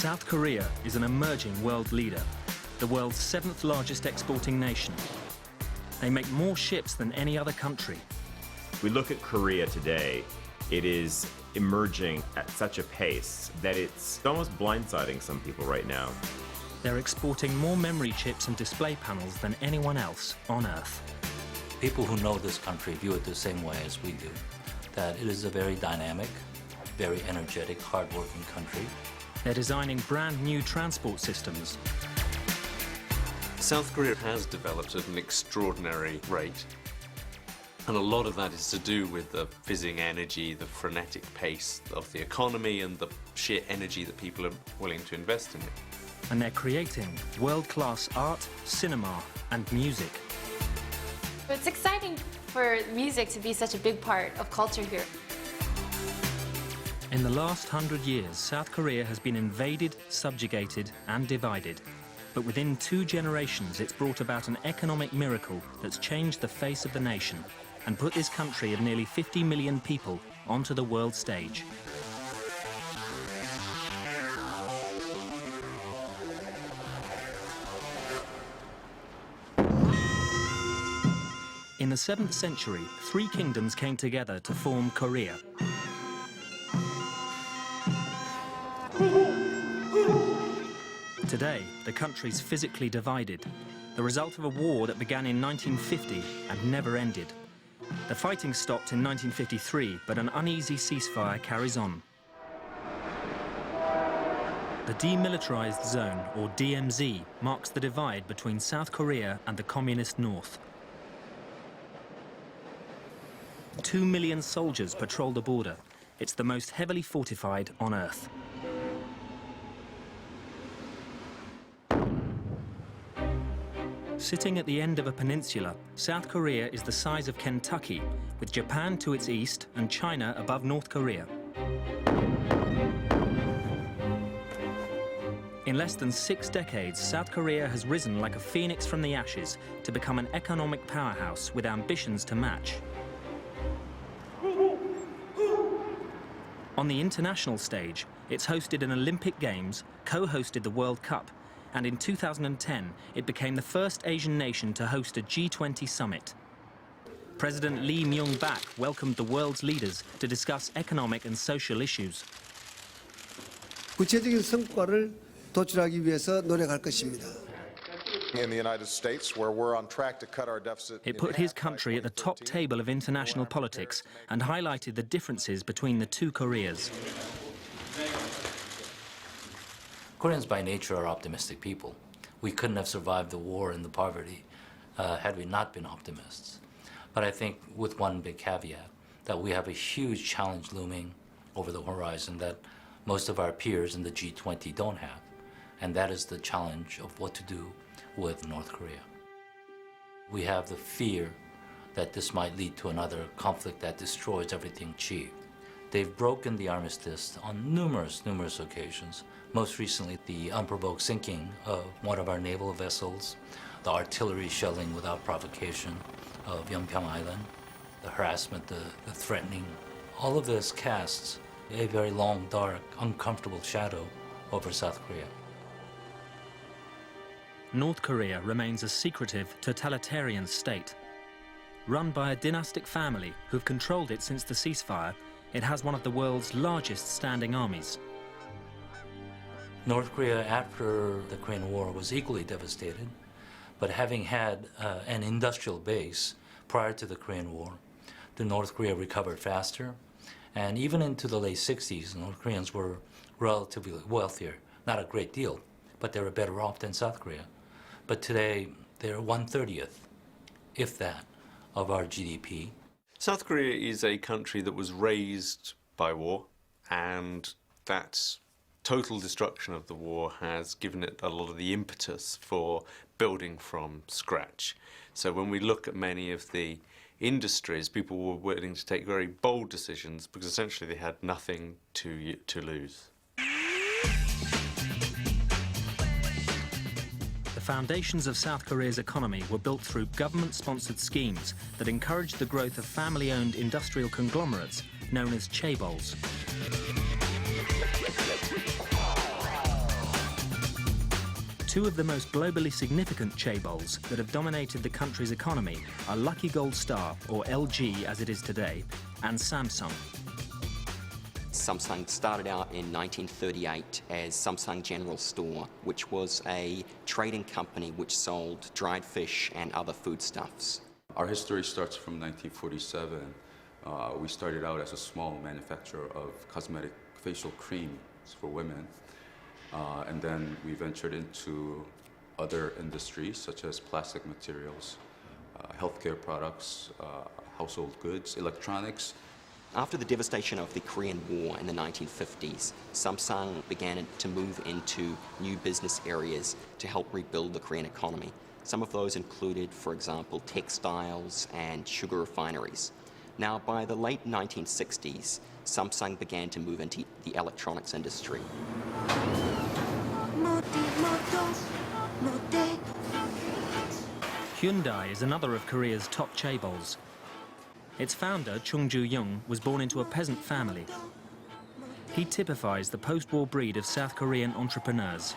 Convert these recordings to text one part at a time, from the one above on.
South Korea is an emerging world leader, the world's 7th largest exporting nation. They make more ships than any other country. We look at Korea today, it is emerging at such a pace that it's almost blindsiding some people right now. They're exporting more memory chips and display panels than anyone else on Earth. People who know this country view it the same way as we do, that it is a very dynamic, very energetic, hard-working country. They're designing brand new transport systems. South Korea has developed at an extraordinary rate, and a lot of that is to do with the fizzing energy, the frenetic pace of the economy, and the sheer energy that people are willing to invest in it. And they're creating world-class art, cinema, and music. It's exciting for music to be such a big part of culture here. In the last 100 years, South Korea has been invaded, subjugated, and divided. But within 2 generations, it's brought about an economic miracle that's changed the face of the nation and put this country of nearly 50 million people onto the world stage. In the 7th century, 3 kingdoms came together to form Korea. Today, the country's physically divided, the result of a war that began in 1950 and never ended. The fighting stopped in 1953, but an uneasy ceasefire carries on. The Demilitarized Zone, or DMZ, marks the divide between South Korea and the communist North. 2 million soldiers patrol the border. It's the most heavily fortified on Earth. Sitting at the end of a peninsula, South Korea is the size of Kentucky, with Japan to its east and China above North Korea. In less than 6 decades, South Korea has risen like a phoenix from the ashes to become an economic powerhouse with ambitions to match. On the international stage, it's hosted an Olympic Games, co-hosted the World Cup, and in 2010, it became the first Asian nation to host a G20 summit. President Lee Myung-bak welcomed the world's leaders to discuss economic and social issues. 구체적인 성과를 도출하기 위해서 노력할 것입니다. In the United States, where we're on track to cut our deficit. It put his country at the top table of international politics and highlighted the differences between the 2 Koreas. Koreans by nature are optimistic people. We couldn't have survived the war and the poverty had we not been optimists. But I think with one big caveat, that we have a huge challenge looming over the horizon that most of our peers in the G20 don't have. And that is the challenge of what to do with North Korea. We have the fear that this might lead to another conflict that destroys everything cheap. They've broken the armistice on numerous occasions. Most recently, the unprovoked sinking of one of our naval vessels, the artillery shelling without provocation of Yeonpyeong Island, the harassment, the threatening. All of this casts a very long, dark, uncomfortable shadow over South Korea. North Korea remains a secretive, totalitarian state. Run by a dynastic family who've controlled it since the ceasefire, it has one of the world's largest standing armies. North Korea, after the Korean War, was equally devastated, but having had an industrial base prior to the Korean War, the North Korea recovered faster, and even into the late 60s, North Koreans were relatively wealthier. Not a great deal, but they were better off than South Korea. But today, they're 1/30th, if that, of our GDP. South Korea is a country that was raised by war, and that total destruction of the war has given it a lot of the impetus for building from scratch. So when we look at many of the industries, people were willing to take very bold decisions because essentially they had nothing to lose. The foundations of South Korea's economy were built through government-sponsored schemes that encouraged the growth of family-owned industrial conglomerates known as chaebols. Two of the most globally significant chaebols that have dominated the country's economy are Lucky Gold Star, or LG as it is today, and Samsung. Samsung started out in 1938 as Samsung General Store, which was a trading company which sold dried fish and other foodstuffs. Our history starts from 1947. We started out as a small manufacturer of cosmetic facial creams for women. And then we ventured into other industries such as plastic materials, healthcare products, household goods, electronics. After the devastation of the Korean War in the 1950s, Samsung began to move into new business areas to help rebuild the Korean economy. Some of those included, for example, textiles and sugar refineries. Now, by the late 1960s, Samsung began to move into the electronics industry. Hyundai is another of Korea's top chaebols. Its founder, Chung Ju-young, was born into a peasant family. He typifies the post-war breed of South Korean entrepreneurs.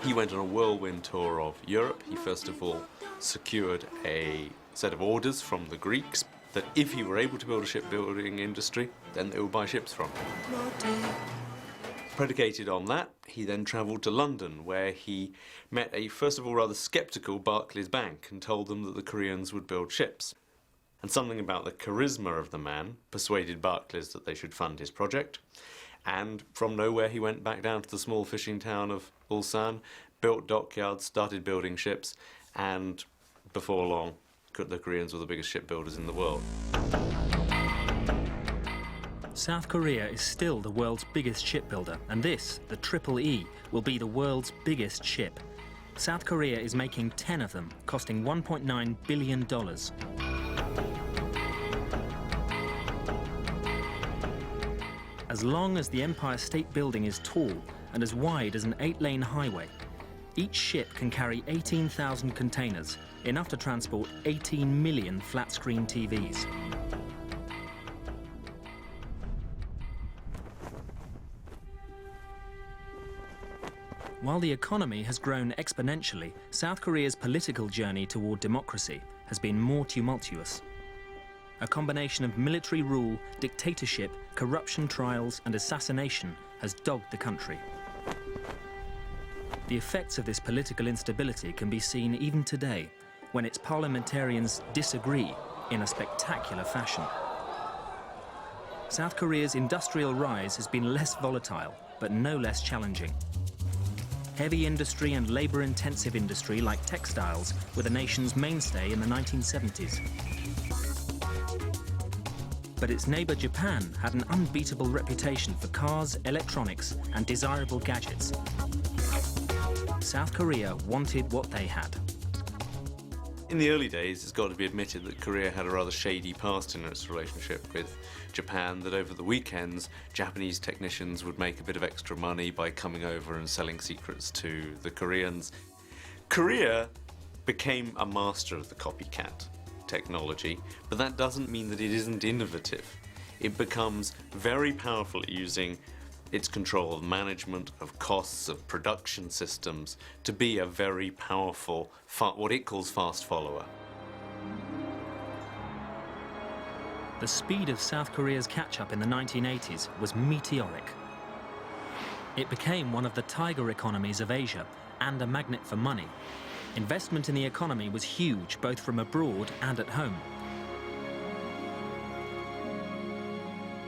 He went on a whirlwind tour of Europe. He first of all secured a set of orders from the Greeks that if he were able to build a shipbuilding industry, then they would buy ships from him. Predicated on that, he then travelled to London, where he met a, first of all, rather sceptical Barclays Bank and told them that the Koreans would build ships. And something about the charisma of the man persuaded Barclays that they should fund his project. And from nowhere, he went back down to the small fishing town of Ulsan, built dockyards, started building ships, and before long, the Koreans were the biggest shipbuilders in the world. South Korea is still the world's biggest shipbuilder, and this, the Triple E, will be the world's biggest ship. South Korea is making 10 of them, costing $1.9 billion. As long as the Empire State Building is tall and as wide as an 8-lane highway, each ship can carry 18,000 containers, enough to transport 18 million flat-screen TVs. While the economy has grown exponentially, South Korea's political journey toward democracy has been more tumultuous. A combination of military rule, dictatorship, corruption trials, and assassination has dogged the country. The effects of this political instability can be seen even today, when its parliamentarians disagree in a spectacular fashion. South Korea's industrial rise has been less volatile, but no less challenging. Heavy industry and labor-intensive industry like textiles were the nation's mainstay in the 1970s. But its neighbor Japan had an unbeatable reputation for cars, electronics, and desirable gadgets. South Korea wanted what they had. In the early days, it's got to be admitted that Korea had a rather shady past in its relationship with Japan, that over the weekends, Japanese technicians would make a bit of extra money by coming over and selling secrets to the Koreans. Korea became a master of the copycat technology, but that doesn't mean that it isn't innovative. It becomes very powerful at using its control of management, of costs, of production systems, to be a very powerful, what it calls fast follower. The speed of South Korea's catch-up in the 1980s was meteoric. It became one of the tiger economies of Asia and a magnet for money. Investment in the economy was huge, both from abroad and at home.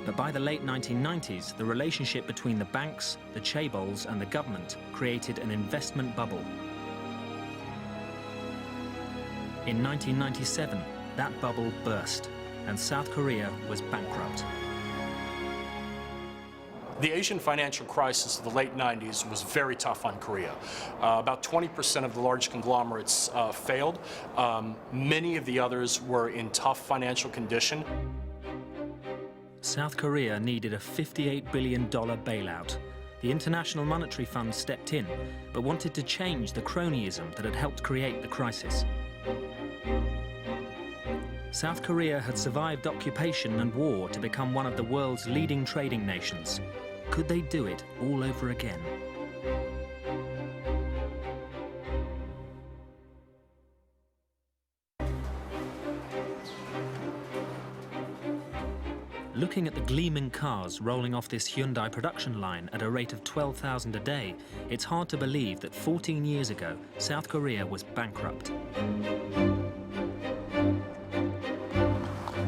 But by the late 1990s, the relationship between the banks, the chaebols, and the government created an investment bubble. In 1997, that bubble burst, and South Korea was bankrupt. The Asian financial crisis of the late 90s was very tough on Korea. About 20% of the large conglomerates failed. Many of the others were in tough financial condition. South Korea needed a $58 billion bailout. The International Monetary Fund stepped in, but wanted to change the cronyism that had helped create the crisis. South Korea had survived occupation and war to become one of the world's leading trading nations. Could they do it all over again? Looking at the gleaming cars rolling off this Hyundai production line at a rate of 12,000 a day, it's hard to believe that 14 years ago, South Korea was bankrupt.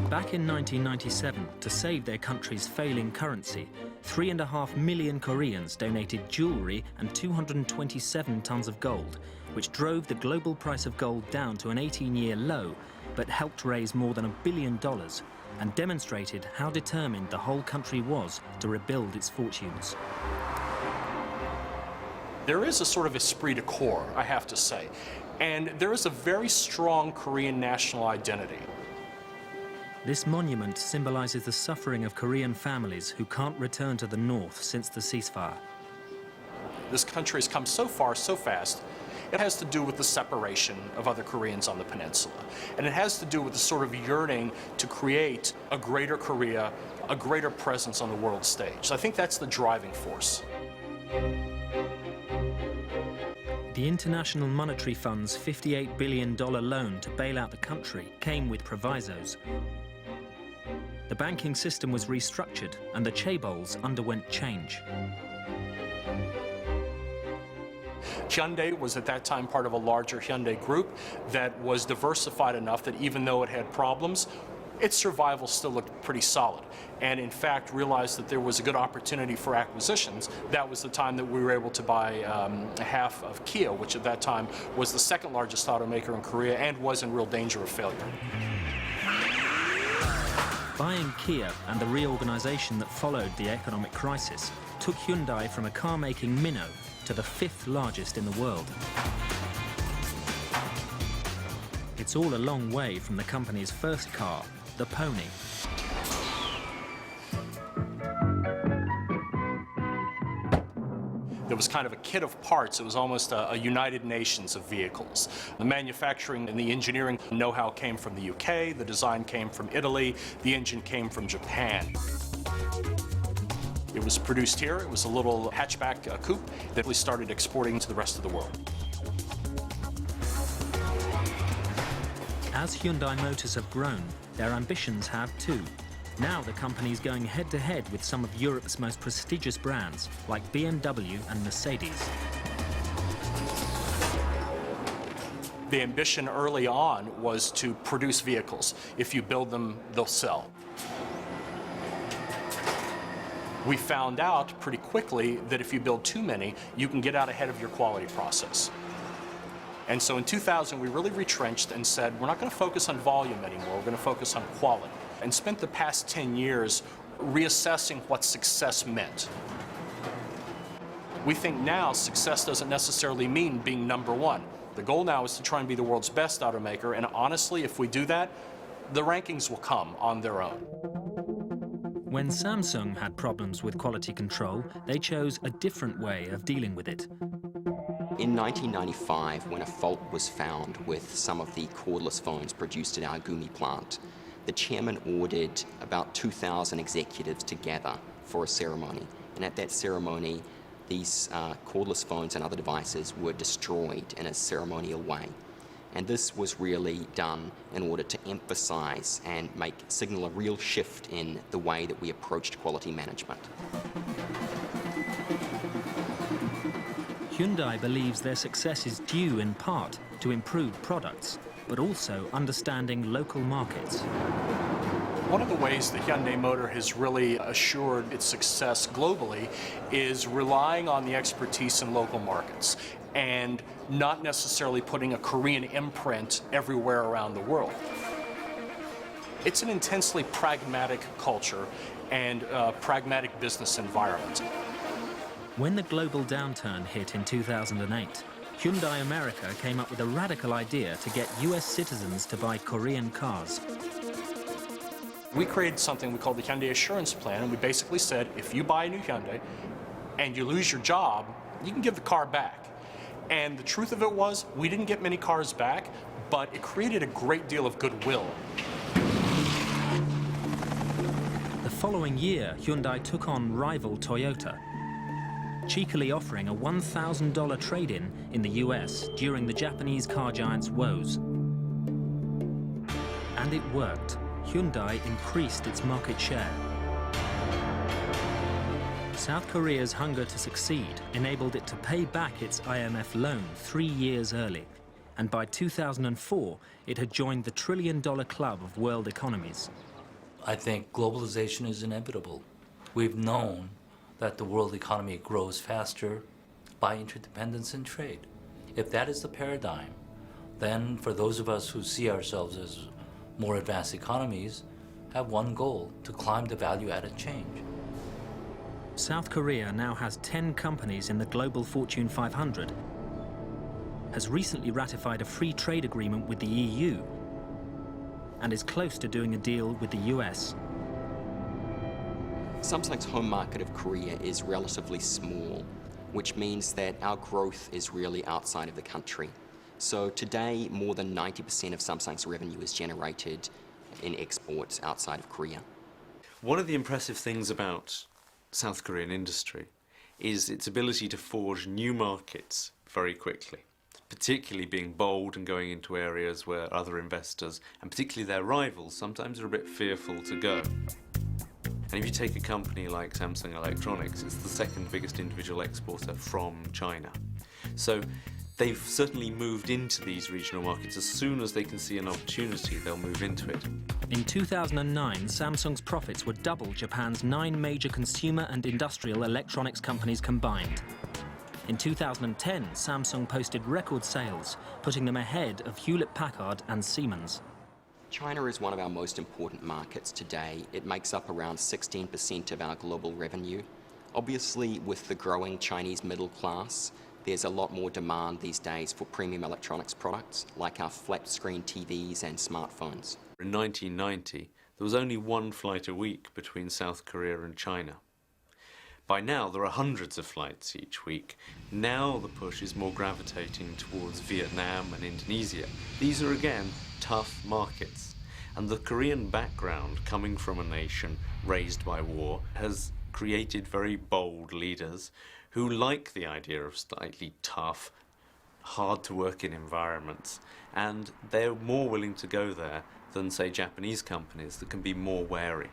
Back in 1997, to save their country's failing currency, 3.5 million Koreans donated jewelry and 227 tons of gold, which drove the global price of gold down to an 18-year low, but helped raise more than $1 billion and demonstrated how determined the whole country was to rebuild its fortunes. There is a sort of esprit de corps, I have to say, and there is a very strong Korean national identity. This monument symbolizes the suffering of Korean families who can't return to the north since the ceasefire. This country has come so far so fast. It has to do with the separation of other Koreans on the peninsula. And it has to do with the sort of yearning to create a greater Korea, a greater presence on the world stage. So I think that's the driving force. The International Monetary Fund's $58 billion loan to bail out the country came with provisos. The banking system was restructured and the chaebols underwent change. Hyundai was at that time part of a larger Hyundai group that was diversified enough that even though it had problems, its survival still looked pretty solid. And in fact, realized that there was a good opportunity for acquisitions. That was the time that we were able to buy half of Kia, which at that time was the second largest automaker in Korea and was in real danger of failure. Buying Kia and the reorganization that followed the economic crisis took Hyundai from a car-making minnow to the 5th largest in the world. It's all a long way from the company's first car, the Pony. There was kind of a kit of parts. It was almost a United Nations of vehicles. The manufacturing and the engineering know-how came from the UK, the design came from Italy, the engine came from Japan. It was produced here. It was a little hatchback coupe that we started exporting to the rest of the world. As Hyundai Motors have grown, their ambitions have too. Now the company's going head-to-head with some of Europe's most prestigious brands, like BMW and Mercedes. The ambition early on was to produce vehicles. If you build them, they'll sell. We found out pretty quickly that if you build too many, you can get out ahead of your quality process. And so in 2000, we really retrenched and said, we're not going to focus on volume anymore, we're going to focus on quality. And spent the past 10 years reassessing what success meant. We think now success doesn't necessarily mean being number one. The goal now is to try and be the world's best automaker, and honestly, if we do that, the rankings will come on their own. When Samsung had problems with quality control, they chose a different way of dealing with it. In 1995, when a fault was found with some of the cordless phones produced at our Gumi plant, the chairman ordered about 2,000 executives together for a ceremony. And at that ceremony, these cordless phones and other devices were destroyed in a ceremonial way. And this was really done in order to emphasize and signal a real shift in the way that we approached quality management. Hyundai believes their success is due in part to improved products, but also understanding local markets. One of the ways that Hyundai Motor has really assured its success globally is relying on the expertise in local markets and not necessarily putting a Korean imprint everywhere around the world. It's an intensely pragmatic culture and pragmatic business environment. When the global downturn hit in 2008, Hyundai America came up with a radical idea to get US citizens to buy Korean cars. We created something we called the Hyundai Assurance Plan, and we basically said, if you buy a new Hyundai and you lose your job, you can give the car back. And the truth of it was, we didn't get many cars back, but it created a great deal of goodwill. The following year, Hyundai took on rival Toyota, cheekily offering a $1,000 trade-in in the US during the Japanese car giant's woes. And it worked. Hyundai increased its market share. South Korea's hunger to succeed enabled it to pay back its IMF loan 3 years early. And by 2004, it had joined the trillion-dollar club of world economies. I think globalization is inevitable. We've known that the world economy grows faster by interdependence in trade. If that is the paradigm, then for those of us who see ourselves as more advanced economies, have one goal: to climb the value-added change. South Korea now has 10 companies in the global Fortune 500, has recently ratified a free trade agreement with the EU, and is close to doing a deal with the US. Samsung's home market of Korea is relatively small, which means that our growth is really outside of the country. So today, more than 90% of Samsung's revenue is generated in exports outside of Korea. One of the impressive things about South Korean industry is its ability to forge new markets very quickly, particularly being bold and going into areas where other investors, and particularly their rivals, sometimes are a bit fearful to go. And if you take a company like Samsung Electronics, it's the second biggest individual exporter from China. So they've certainly moved into these regional markets. As soon as they can see an opportunity, they'll move into it. In 2009, Samsung's profits were double Japan's 9 major consumer and industrial electronics companies combined. In 2010, Samsung posted record sales, putting them ahead of Hewlett-Packard and Siemens. China is one of our most important markets today. It makes up around 16% of our global revenue. Obviously, with the growing Chinese middle class, there's a lot more demand these days for premium electronics products, like our flat-screen TVs and smartphones. In 1990, there was only one flight a week between South Korea and China. By now, there are hundreds of flights each week. Now the push is more gravitating towards Vietnam and Indonesia. These are, again, tough markets. And the Korean background, coming from a nation raised by war, has created very bold leaders who like the idea of slightly tough, hard-to-work-in environments. And they're more willing to go there than, say, Japanese companies that can be more wary.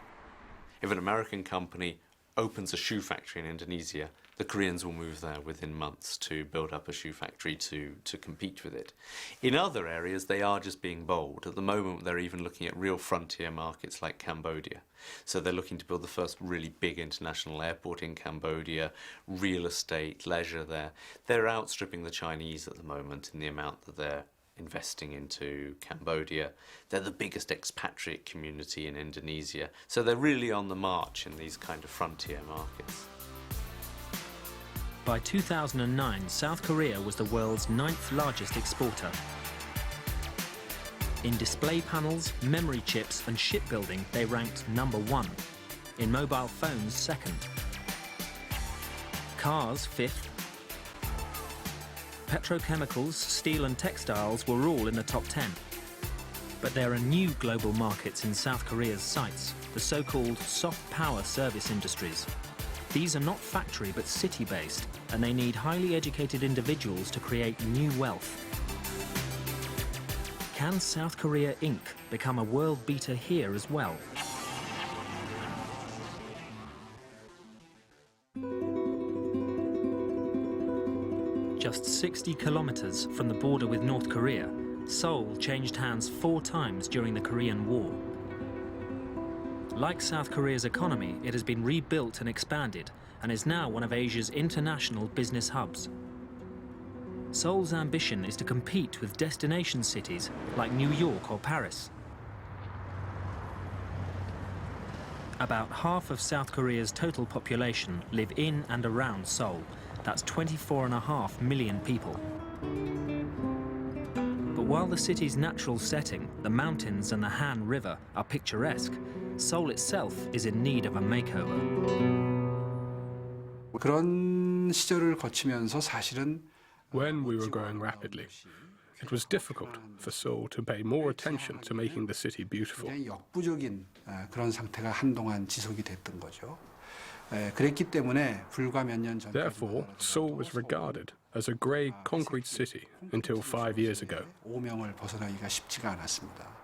If an American company opens a shoe factory in Indonesia, the Koreans will move there within months to build up a shoe factory to compete with it. In other areas, they are just being bold. At the moment, they're even looking at real frontier markets like Cambodia. So they're looking to build the first really big international airport in Cambodia, real estate, leisure there. They're outstripping the Chinese at the moment in the amount that they're investing into Cambodia. They're the biggest expatriate community in Indonesia. So they're really on the march in these kind of frontier markets. By 2009, South Korea was the world's 9th largest exporter. In display panels, memory chips and shipbuilding, they ranked #1. In mobile phones, 2nd. Cars, 5th. Petrochemicals, steel and textiles were all in the top 10. But there are new global markets in South Korea's sights, the so-called soft power service industries. These are not factory but city-based, and they need highly educated individuals to create new wealth. Can South Korea Inc. become a world beater here as well? Just 60 kilometers from the border with North Korea, Seoul changed hands 4 times during the Korean War. Like South Korea's economy, it has been rebuilt and expanded and is now one of Asia's international business hubs. Seoul's ambition is to compete with destination cities like New York or Paris. About half of South Korea's total population live in and around Seoul. That's 24.5 million people. But while the city's natural setting, the mountains and the Han River, are picturesque, Seoul itself is in need of a makeover. 그런 시절을 거치면서 사실은 When we were growing rapidly, it was difficult for Seoul to pay more attention to making the city beautiful. 굉장히 역부족인 그런 상태가 한동안 지속이 됐던 거죠. 그랬기 때문에 불과 몇 년 전 Therefore, Seoul was regarded as a grey concrete city until 5 years ago. 오명을 벗어나기가 쉽지가 않았습니다.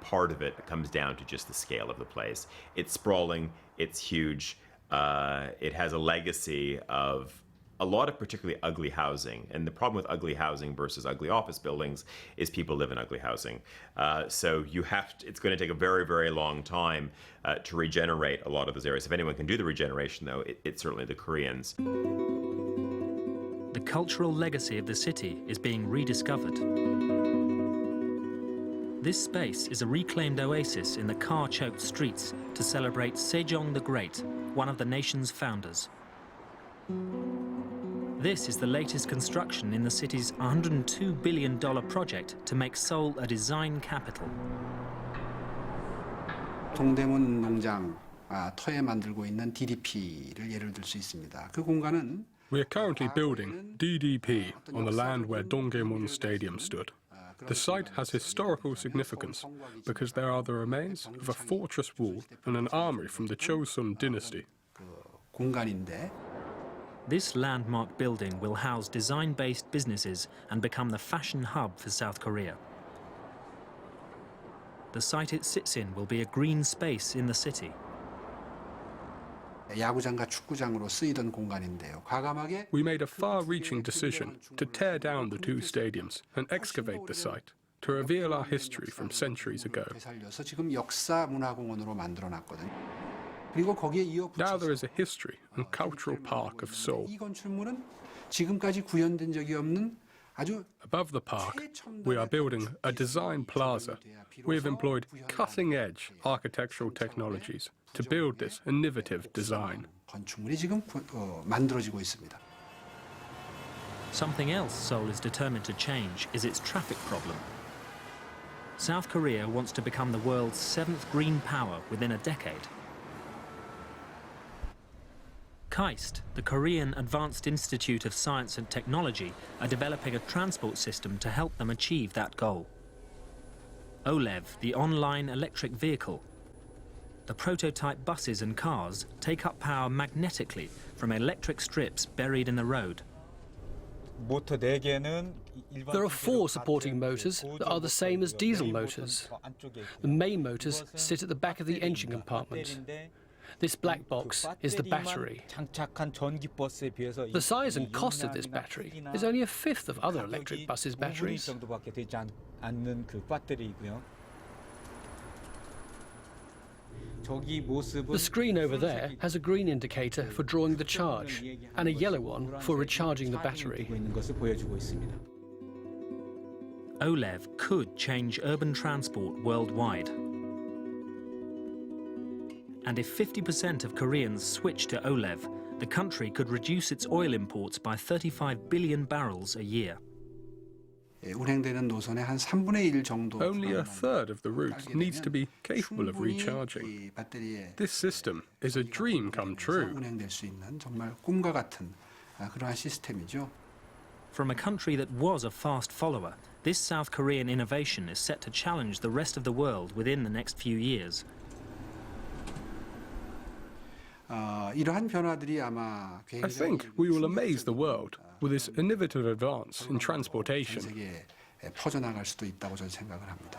Part of it comes down to just the scale of the place. It's sprawling, it's huge. It has a legacy of a lot of particularly ugly housing. And the problem with ugly housing versus ugly office buildings is people live in ugly housing. So it's going to take a very, very long time to regenerate a lot of those areas. If anyone can do the regeneration, though, it's certainly the Koreans. The cultural legacy of the city is being rediscovered. This space is a reclaimed oasis in the car-choked streets to celebrate Sejong the Great, one of the nation's founders. This is the latest construction in the city's $102 billion project to make Seoul a design capital. 동대문 농장 터에 만들고 있는 DDP를 예를 들 수 있습니다. 그 공간은 We are currently building DDP on the land where Dongdaemun Stadium stood. The site has historical significance because there are the remains of a fortress wall and an armory from the Chosun dynasty. 공간인데 This landmark building will house design-based businesses and become the fashion hub for South Korea. The site it sits in will be a green space in the city. 야구장과 축구장으로 쓰이던 공간인데요. 과감하게 We made a far-reaching decision to tear down the two stadiums and excavate the site to reveal our history from centuries ago. 살려서 지금 역사 문화공원으로 만들어놨거든요. 그리고 거기에 이어 Now there is a history and cultural park of Seoul. 이 건축물은 지금까지 구현된 적이 없는 아주 Above the park, we are building a design plaza. We have employed cutting-edge architectural technologies to build this innovative design. 건축물이 지금 만들어지고 있습니다. Something else Seoul is determined to change is its traffic problem. South Korea wants to become the world's 7th green power within a decade. KAIST, the Korean Advanced Institute of Science and Technology, are developing a transport system to help them achieve that goal. OLEV, the online electric vehicle. The prototype buses and cars take up power magnetically from electric strips buried in the road. There are 4 supporting motors that are the same as diesel motors. The main motors sit at the back of the engine compartment. This black box is the battery. The size and cost of this battery is only a fifth of other electric buses' batteries. The screen over there has a green indicator for drawing the charge and a yellow one for recharging the battery. OLEV could change urban transport worldwide. And if 50% of Koreans switch to OLEV, the country could reduce its oil imports by 35 billion barrels a year. 운행되는 노선의 한 3분의 1 정도. Only a third of the route needs to be capable of recharging. This system is a dream come true. 운행될 수 있는 정말 꿈과 같은 그러한 시스템이죠. From a country that was a fast follower, this South Korean innovation is set to challenge the rest of the world within the next few years. 이러한 변화들이 아마 I think we will amaze the world with this innovative advance in transportation. 세계에 퍼져나갈 수도 있다고 저는 생각을 합니다.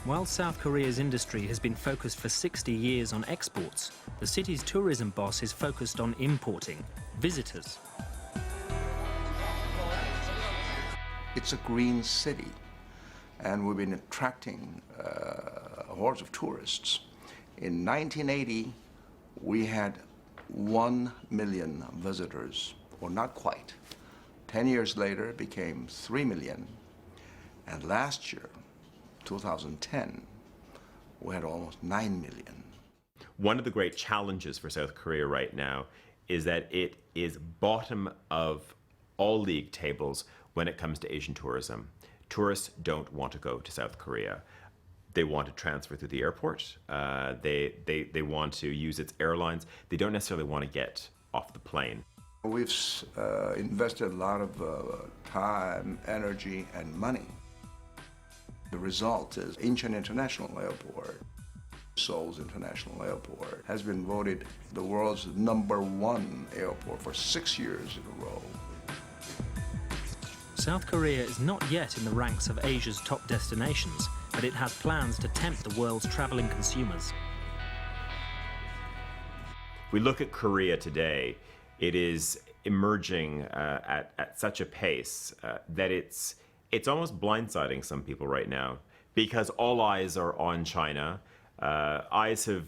While South Korea's industry has been focused for 60 years on exports, the city's tourism boss is focused on importing visitors. It's a green city, and we've been attracting hordes of tourists. In 1980, we had 1 million visitors, or not quite. 10 years later, it became 3 million. And last year, 2010, we had almost 9 million. One of the great challenges for South Korea right now is that it is bottom of all league tables when it comes to Asian tourism. Tourists don't want to go to South Korea. They want to transfer through the airport. They want to use its airlines. They don't necessarily want to get off the plane. We've invested a lot of time, energy, and money. The result is Incheon International Airport, Seoul's International Airport, has been voted the world's #1 airport for 6 years in a row. South Korea is not yet in the ranks of Asia's top destinations, but it has plans to tempt the world's traveling consumers. we look at Korea today, it is emerging at such a pace that it's almost blindsiding some people right now, because all eyes are on China. Eyes have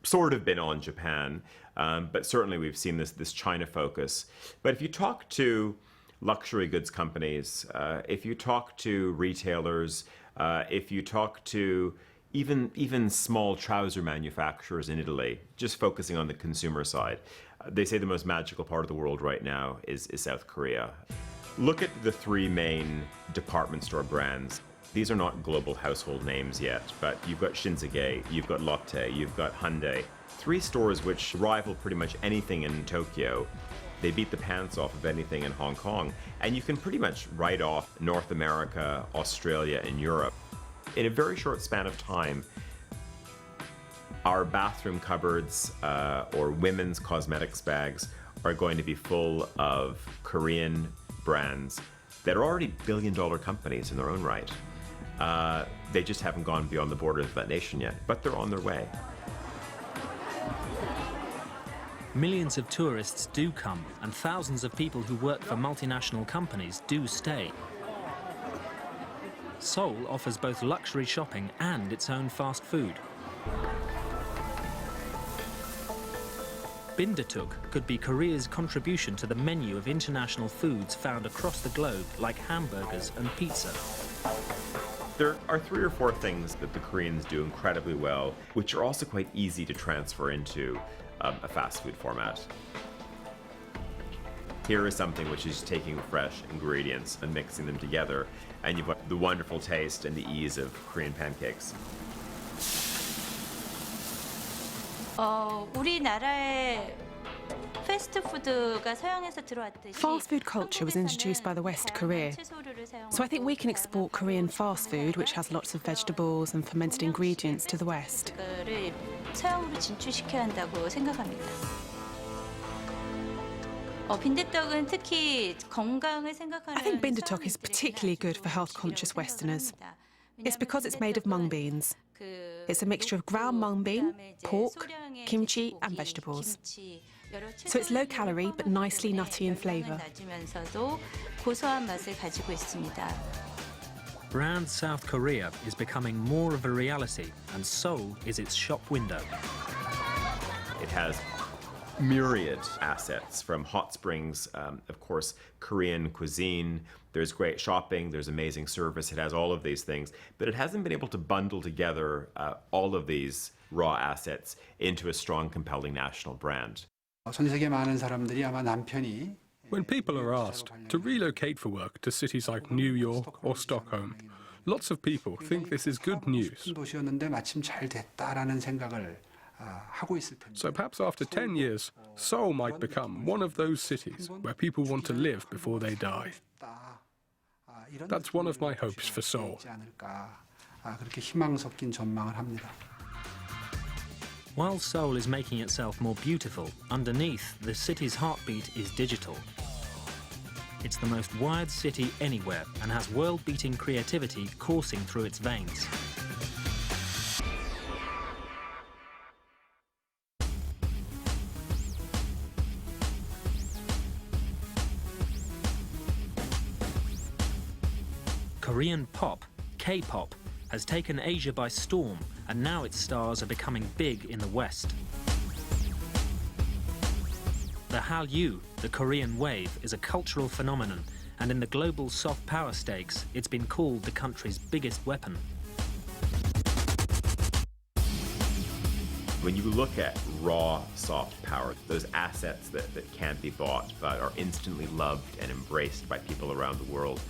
sort of been on Japan, but certainly we've seen this China focus. But if you talk to luxury goods companies, if you talk to retailers, if you talk to even small trouser manufacturers in Italy, just focusing on the consumer side, they say the most magical part of the world right now is South Korea. Look at the three main department store brands. These are not global household names yet, but you've got Shinsegae, you've got Lotte, you've got Hyundai. Three stores which rival pretty much anything in Tokyo. They beat the pants off of anything in Hong Kong. And you can pretty much write off North America, Australia, and Europe. In a very short span of time, our bathroom cupboards or women's cosmetics bags are going to be full of Korean brands that are already billion-dollar companies in their own right. They just haven't gone beyond the borders of that nation yet, but they're on their way. Millions of tourists do come, and thousands of people who work for multinational companies do stay. Seoul offers both luxury shopping and its own fast food. Bindaetteok could be Korea's contribution to the menu of international foods found across the globe, like hamburgers and pizza. There are 3 or 4 things that the Koreans do incredibly well, which are also quite easy to transfer into a fast food format. Here is something which is taking fresh ingredients and mixing them together, and you've got the wonderful taste and the ease of Korean pancakes. 우리나라에 Fast food culture was introduced by the West Korea, so I think we can export Korean fast food, which has lots of vegetables and fermented ingredients, to the West. I think bindaetteok is particularly good for health-conscious Westerners. It's because it's made of mung beans. It's a mixture of ground mung bean, pork, kimchi and vegetables. So it's low calorie but nicely nutty in flavour. Brand South Korea is becoming more of a reality, and Seoul is its shop window. It has myriad assets, from hot springs, of course, Korean cuisine. There's great shopping, there's amazing service. It has all of these things, but it hasn't been able to bundle together all of these raw assets into a strong, compelling national brand. When people are asked to relocate for work to cities like New York or Stockholm, lots of people think this is good news. So perhaps after 10 years, Seoul might become one of those cities where people want to live before they die. That's one of my hopes for Seoul. While Seoul is making itself more beautiful, underneath, the city's heartbeat is digital. It's the most wired city anywhere and has world-beating creativity coursing through its veins. Korean pop, K-pop, has taken Asia by storm, and now its stars are becoming big in the West. The Hallyu, the Korean wave, is a cultural phenomenon, and in the global soft power stakes, it's been called the country's biggest weapon. When you look at raw soft power, those assets that can't be bought but are instantly loved and embraced by people around the world,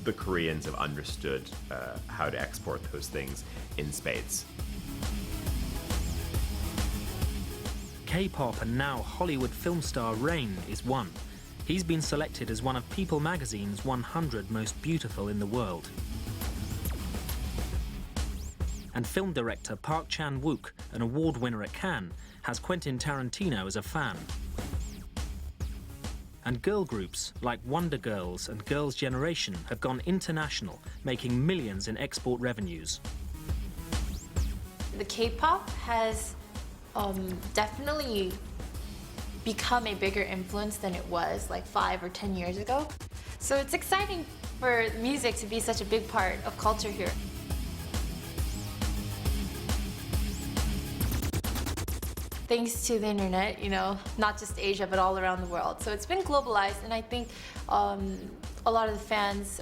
the Koreans have understood how to export those things in spades. K-pop and now Hollywood film star Rain is one. He's been selected as one of People magazine's 100 most beautiful in the world. And film director Park Chan-wook, an award winner at Cannes, has Quentin Tarantino as a fan. And girl groups like Wonder Girls and Girls' Generation have gone international, making millions in export revenues. The K-pop has definitely become a bigger influence than it was like 5 or 10 years ago. So it's exciting for music to be such a big part of culture here. Thanks to the internet, you know, not just Asia, but all around the world. So it's been globalized, and I think a lot of the fans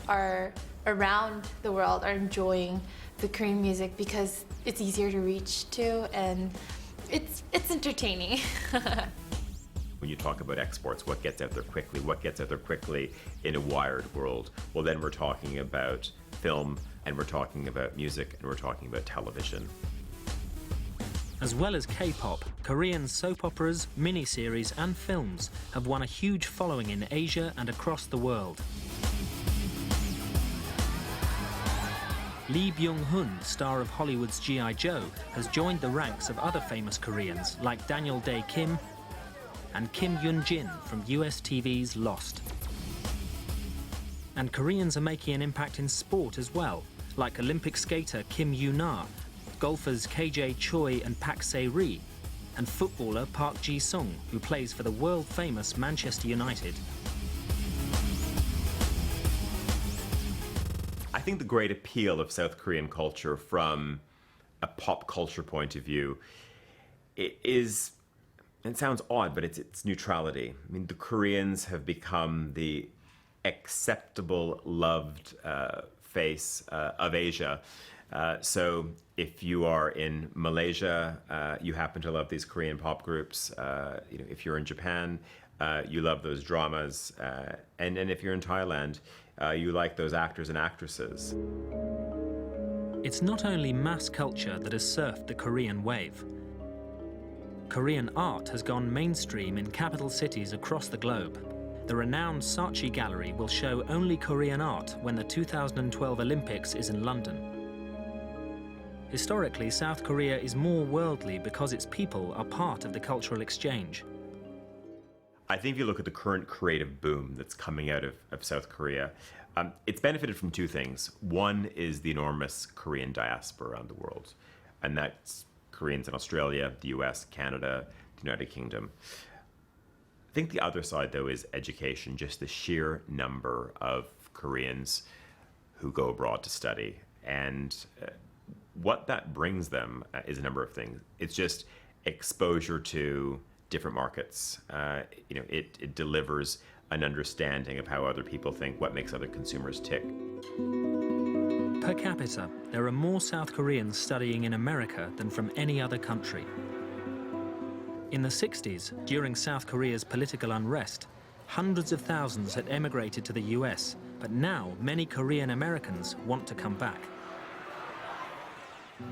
around the world are enjoying the Korean music because it's easier to reach to, and it's entertaining. When you talk about exports, what gets out there quickly, what gets out there quickly in a wired world? Well, then we're talking about film, and we're talking about music, and we're talking about television. As well as K-pop, Korean soap operas, miniseries and films have won a huge following in Asia and across the world. Lee Byung-hun, star of Hollywood's G.I. Joe, has joined the ranks of other famous Koreans like Daniel Dae-kim and Kim Yoon-jin from US TV's Lost. And Koreans are making an impact in sport as well, like Olympic skater Kim Yoo-na, golfers KJ Choi and Pak Se-ri, and footballer Park Ji-sung, who plays for the world-famous Manchester United. I think the great appeal of South Korean culture from a pop culture point of view is, it sounds odd, but it's neutrality. I mean, the Koreans have become the acceptable, loved face of Asia. So if you are in Malaysia, you happen to love these Korean pop groups. You know, if you're in Japan, you love those dramas. And if you're in Thailand, you like those actors and actresses. It's not only mass culture that has surfed the Korean wave. Korean art has gone mainstream in capital cities across the globe. The renowned Saatchi Gallery will show only Korean art when the 2012 Olympics is in London. Historically, South Korea is more worldly because its people are part of the cultural exchange. I think if you look at the current creative boom that's coming out of South Korea, it's benefited from two things. One is the enormous Korean diaspora around the world, and that's Koreans in Australia, the US, Canada, the United Kingdom. I think the other side, though, is education, just the sheer number of Koreans who go abroad to study. And what that brings them is a number of things. It's just exposure to different markets. You know, it delivers an understanding of how other people think, what makes other consumers tick. Per capita, there are more South Koreans studying in America than from any other country. In the 60s, during South Korea's political unrest, hundreds of thousands had emigrated to the US, but now many Korean Americans want to come back.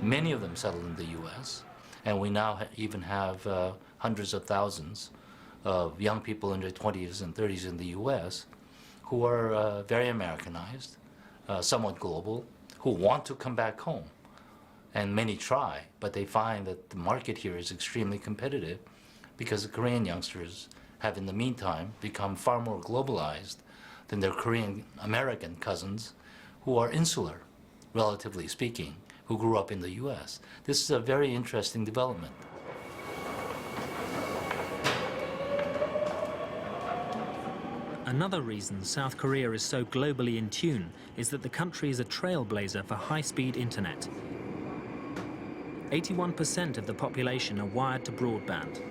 Many of them settled in the US, and we now even have hundreds of thousands of young people in their 20s and 30s in the US who are very Americanized, somewhat global, who want to come back home. And many try, but they find that the market here is extremely competitive because the Korean youngsters have in the meantime become far more globalized than their Korean American cousins who are insular, relatively speaking, who grew up in the US. This is a very interesting development. Another reason South Korea is so globally in tune is that the country is a trailblazer for high-speed internet. 81% of the population are wired to broadband.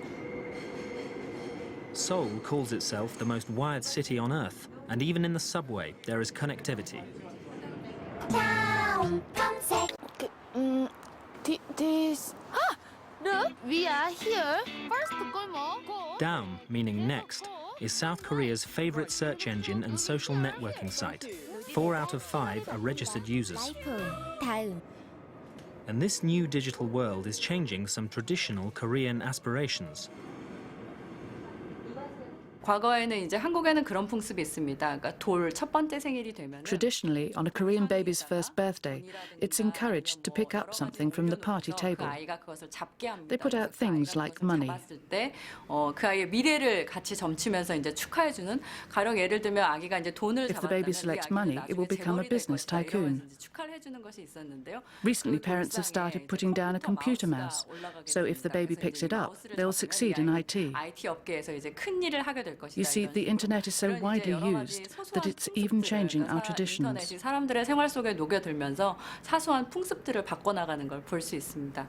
Seoul calls itself the most wired city on Earth, and even in the subway, there is connectivity. Look, we are here. First, go. Daum, meaning next, is South Korea's favorite search engine and social networking site. 4 out of 5 are registered users. And this new digital world is changing some traditional Korean aspirations. 과거에는 이제 한국에는 그런 풍습이 있습니다. 그러니까 돌 첫 번째 생일이 되면 Traditionally, on a Korean baby's first birthday, it's encouraged to pick up something from the party table. 아이가 그것을 잡게 합니다. They put out things like money. 잡았을 때 그 아이의 미래를 같이 점치면서 이제 축하해주는 가령 예를 들면 아기가 이제 돈을 If the baby selects money, it will become a business tycoon. 축하를 해주는 것이 있었는데요. Recently, parents have started putting down a computer mouse, so if the baby picks it up, they'll succeed in IT. IT 업계에서 이제 큰 일을 하게 될 것이다. You see, the internet is so widely used that it's even changing our traditions. 인터넷이 사람들의 생활 속에 녹여들면서 사소한 풍습들을 바꿔나가는 걸 볼 수 있습니다.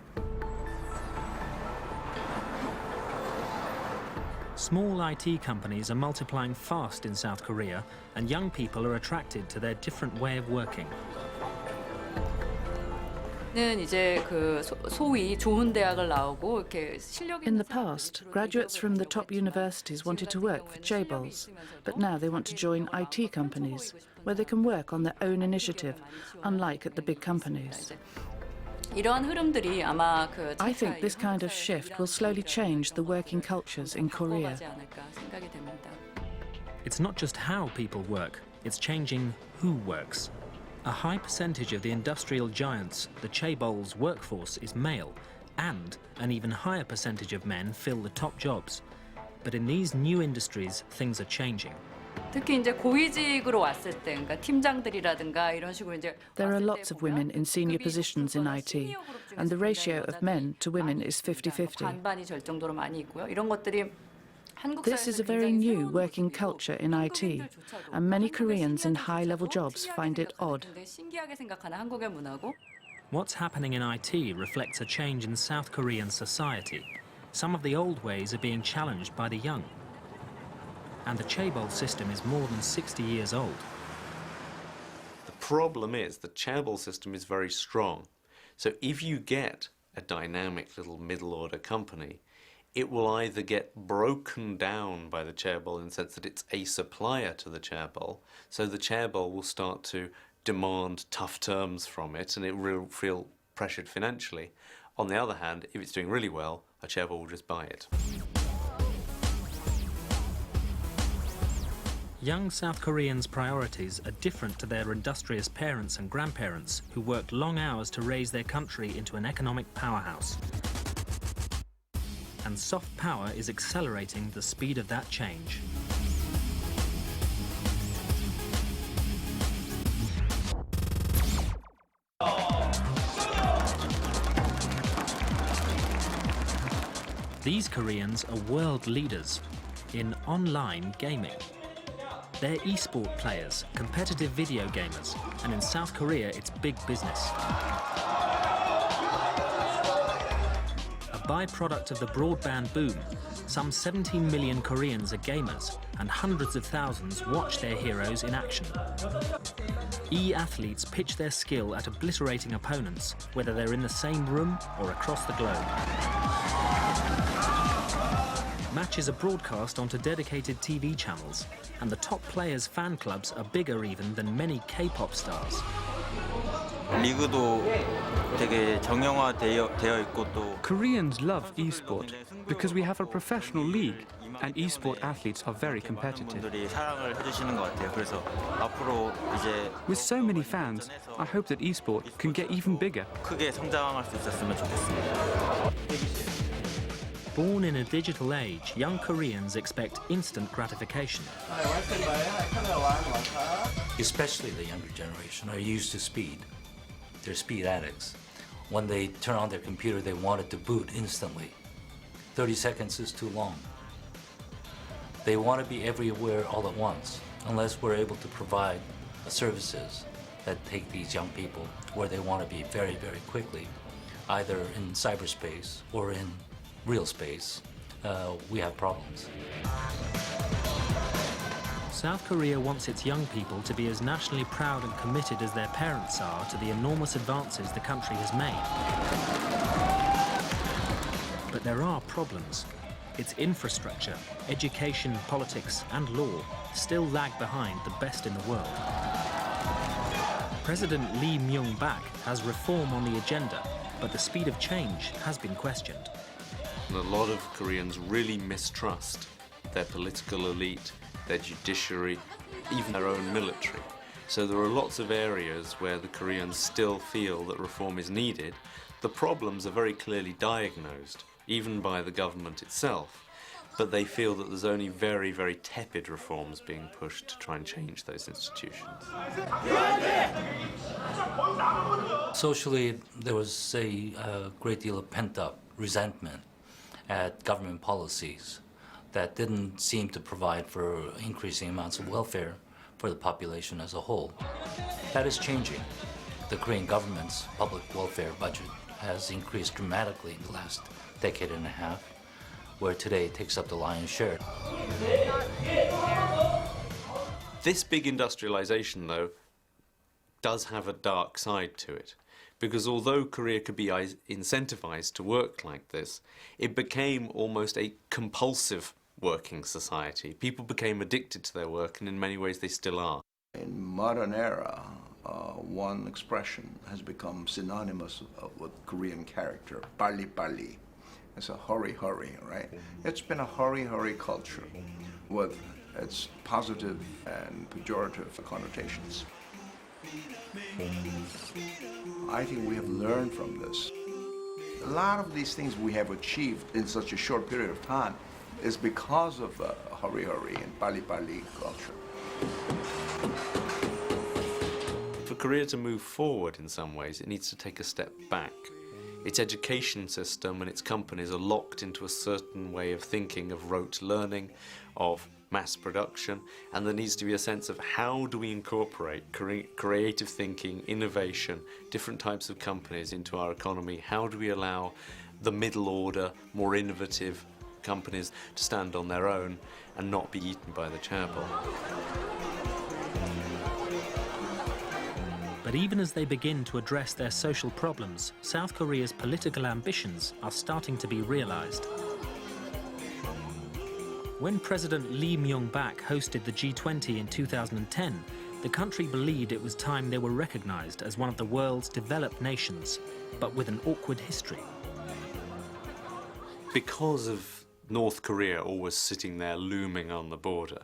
Small IT companies are multiplying fast in South Korea, and young people are attracted to their different way of working. 는 이제 그 소위 좋은 대학을 나오고 이렇게 실력 In the past, graduates from the top universities wanted to work for chaebols, but now they want to join IT companies, where they can work on their own initiative, unlike at the big companies. 이러한 흐름들이 아마 그 I think this kind of shift will slowly change the working cultures in Korea. 생각이 됩니다. It's not just how people work, it's changing who works. A high percentage of the industrial giants, the chaebol's workforce, is male, and an even higher percentage of men fill the top jobs. But in these new industries, things are changing. 특히 이제 고위직으로 왔을 때, 그러니까 팀장들이라든가 이런 식으로 이제 There are lots of women in senior positions in IT, and the ratio of men to women is 50-50. 반반이 될 정도로 많이 있고요. 이런 것들이 This is a very new working culture in IT, and many Koreans in high-level jobs find it odd. 신기하게 생각하는 한국의 문화고. What's happening in IT reflects a change in South Korean society. Some of the old ways are being challenged by the young. And the chaebol system is more than 60 years old. The problem is the chaebol system is very strong. So if you get a dynamic little middle-order company, it will either get broken down by the chaebol in the sense that it's a supplier to the chaebol, so the chaebol will start to demand tough terms from it and it will feel pressured financially. On the other hand, if it's doing really well, a chaebol will just buy it. Young South Koreans' priorities are different to their industrious parents and grandparents who worked long hours to raise their country into an economic powerhouse. And soft power is accelerating the speed of that change. These Koreans are world leaders in online gaming. They're e-sport players, competitive video gamers, and in South Korea it's big business. A byproduct of the broadband boom, some 17 million Koreans are gamers, and hundreds of thousands watch their heroes in action. E-athletes pitch their skill at obliterating opponents, whether they're in the same room or across the globe. Matches are broadcast onto dedicated TV channels, and the top players' fan clubs are bigger even than many K-pop stars. Koreans love e-sport because we have a professional league and e-sport athletes are very competitive. With so many fans, I hope that e-sport can get even bigger. Born in a digital age, young Koreans expect instant gratification. Especially the younger generation are used to speed. They're speed addicts. When they turn on their computer, they want it to boot instantly. 30 seconds is too long. They want to be everywhere all at once, unless we're able to provide services that take these young people where they want to be very, very quickly, either in cyberspace or in real space. We have problems. South Korea wants its young people to be as nationally proud and committed as their parents are to the enormous advances the country has made. But there are problems. Its infrastructure, education, politics, and law still lag behind the best in the world. President Lee Myung-bak has reform on the agenda, but the speed of change has been questioned. And a lot of Koreans really mistrust their political elite, their judiciary, even their own military. So there are lots of areas where the Koreans still feel that reform is needed. The problems are very clearly diagnosed, even by the government itself, but they feel that there's only very, very tepid reforms being pushed to try and change those institutions. Socially, there was a great deal of pent-up resentment at government policies that didn't seem to provide for increasing amounts of welfare for the population as a whole. That is changing. The Korean government's public welfare budget has increased dramatically in the last decade and a half, where today it takes up the lion's share. This big industrialization, though, does have a dark side to it. Because although Korea could be incentivized to work like this, it became almost a compulsive working society. People became addicted to their work, and in many ways they still are. In modern era, one expression has become synonymous with Korean character, 빨리빨리. It's a hurry, right? It's been a hurry culture with its positive and pejorative connotations. I think we have learned from this. A lot of these things we have achieved in such a short period of time is because of hurry and 빨리빨리 culture. For Korea to move forward in some ways, it needs to take a step back. Its education system and its companies are locked into a certain way of thinking, of rote learning, of mass production, and there needs to be a sense of how do we incorporate creative thinking, innovation, different types of companies into our economy. How do we allow the middle order, more innovative companies to stand on their own and not be eaten by the chaebol? But even as they begin to address their social problems, South Korea's political ambitions are starting to be realized. When President Lee Myung-bak hosted the G20 in 2010, the country believed it was time they were recognized as one of the world's developed nations, but with an awkward history. Because of North Korea always sitting there looming on the border,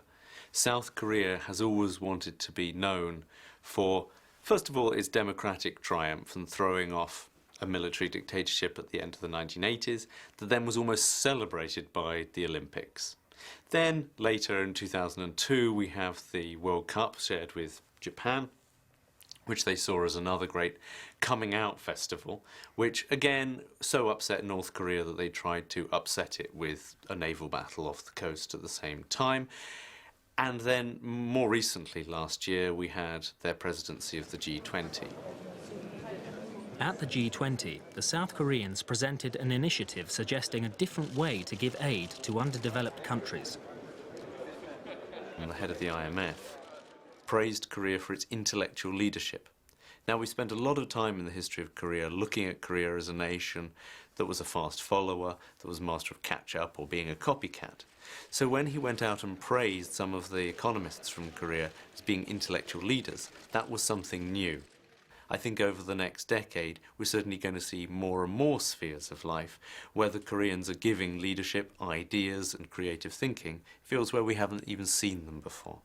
South Korea has always wanted to be known for, first of all, its democratic triumph and throwing off a military dictatorship at the end of the 1980s that then was almost celebrated by the Olympics. Then, later in 2002, we have the World Cup shared with Japan, which they saw as another great coming out festival, which again so upset North Korea that they tried to upset it with a naval battle off the coast at the same time. And then, more recently, last year, we had their presidency of the G20. At the G20, the South Koreans presented an initiative suggesting a different way to give aid to underdeveloped countries. And the head of the IMF praised Korea for its intellectual leadership. Now, we spent a lot of time in the history of Korea looking at Korea as a nation that was a fast follower, that was master of catch-up or being a copycat. So when he went out and praised some of the economists from Korea as being intellectual leaders, that was something new. I think over the next decade, we're certainly going to see more and more spheres of life where the Koreans are giving leadership, ideas and creative thinking, fields where we haven't even seen them before.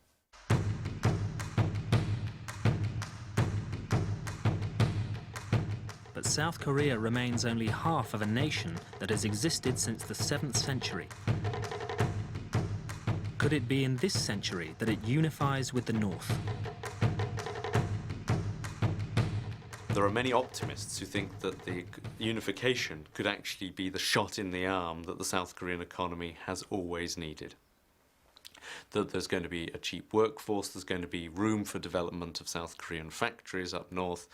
But South Korea remains only half of a nation that has existed since the 7th century. Could it be in this century that it unifies with the North? There are many optimists who think that the unification could actually be the shot in the arm that the South Korean economy has always needed. That there's going to be a cheap workforce, there's going to be room for development of South Korean factories up north,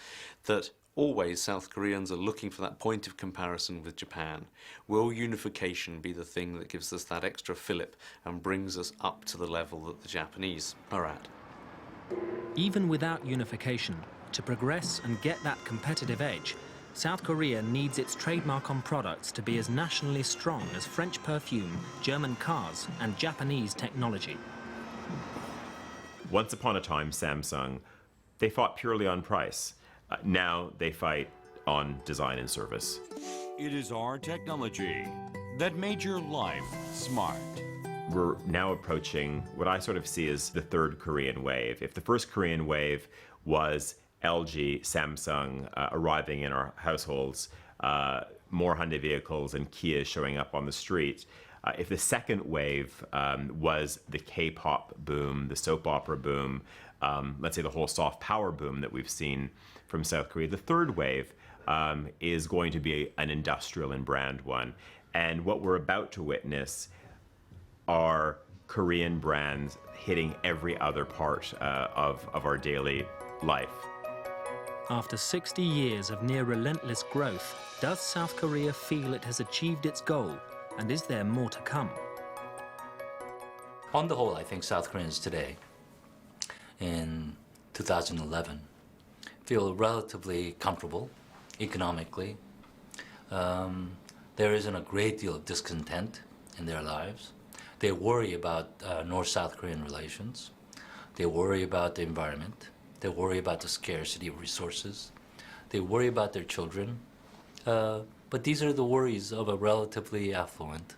that always South Koreans are looking for that point of comparison with Japan. Will unification be the thing that gives us that extra fillip and brings us up to the level that the Japanese are at? Even without unification, to progress and get that competitive edge, South Korea needs its trademark on products to be as nationally strong as French perfume, German cars, and Japanese technology. Once upon a time, Samsung, they fought purely on price. Now they fight on design and service. It is our technology that made your life smart. we're now approaching what I sort of see as the third Korean wave. If the first Korean wave was LG, Samsung arriving in our households, more Hyundai vehicles and Kia showing up on the street, if the second wave was the K-pop boom, the soap opera boom, let's say the whole soft power boom that we've seen from South Korea, the third wave is going to be an industrial and brand one. And what we're about to witness are Korean brands hitting every other part of our daily life. After 60 years of near relentless growth, does South Korea feel it has achieved its goal? And is there more to come? On the whole, I think South Koreans today, in 2011, feel relatively comfortable economically. There isn't a great deal of discontent in their lives. They worry about North-South Korean relations. They worry about the environment. They worry about the scarcity of resources. They worry about their children. But these are the worries of a relatively affluent,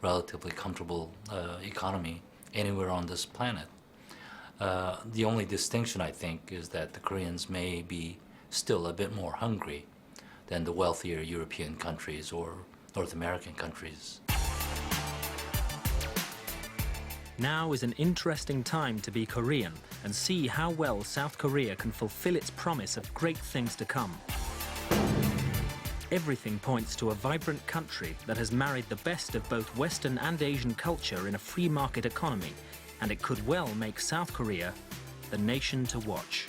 relatively comfortable economy anywhere on this planet. The only distinction, I think, is that the Koreans may be still a bit more hungry than the wealthier European countries or North American countries. Now is an interesting time to be Korean and see how well South Korea can fulfill its promise of great things to come. Everything points to a vibrant country that has married the best of both Western and Asian culture in a free market economy, and it could well make South Korea the nation to watch.